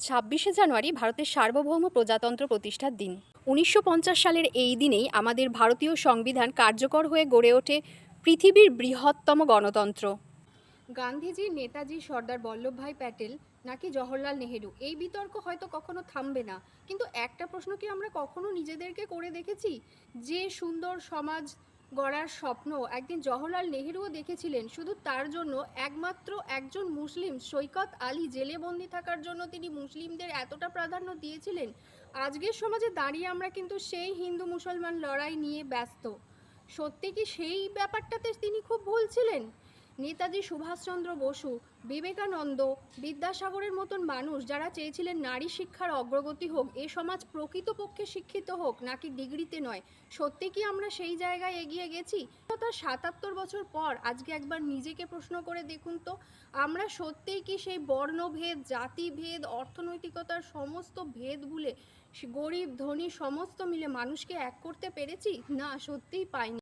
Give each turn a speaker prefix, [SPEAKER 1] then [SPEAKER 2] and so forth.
[SPEAKER 1] ছাব্বিশে জানুয়ারি ভারতের সার্বভৌম প্রজাতন্ত্র প্রতিষ্ঠার দিন। ১৯৫০ সালের এই দিনেই আমাদের ভারতীয় সংবিধান কার্যকর হয়ে গড়ে ওঠে পৃথিবীর বৃহত্তম গণতন্ত্র। গান্ধীজি, নেতাজি, সর্দার বল্লভভাই প্যাটেল নাকি জওহরলাল নেহেরু, এই বিতর্ক হয়তো কখনো থামবে না, কিন্তু একটা প্রশ্ন কি আমরা কখনো নিজেদেরকে করে দেখেছি? যে সুন্দর সমাজ গড়ার স্বপ্ন একদিন জওহরলাল নেহেরুও দেখেছিলেন, শুধু তার জন্য একমাত্র একজন মুসলিম সৈকত আলী জেলে বন্দি থাকার জন্য তিনি মুসলিমদের এতটা প্রাধান্য দিয়েছিলেন। আজকের সমাজে দাঁড়িয়ে আমরা কিন্তু সেই হিন্দু মুসলমান লড়াই নিয়ে ব্যস্ত। সত্যি কি সেই ব্যাপারটাতে তিনি খুব ভুল ছিলেন? নেতাজি সুভাষচন্দ্র বসু, বিবেকানন্দ, বিদ্যাসাগরের মতন মানুষ যারা চেয়েছিলেন নারী শিক্ষার অগ্রগতি হোক, এ সমাজ প্রকৃতপক্ষে শিক্ষিত হোক, নাকি ডিগ্রিতে নয়, সত্যি কি আমরা সেই জায়গায় এগিয়ে গেছি? তার ৭৭ বছর পর আজকে একবার নিজেকে প্রশ্ন করে দেখুন তো, আমরা সত্যিই কি সেই বর্ণভেদ, জাতিভেদ, অর্থনৈতিকতার সমস্ত ভেদ ভুলে গরিব ধনী সমস্ত মিলে মানুষকে এক করতে পেরেছি? না, সত্যিই পাইনি।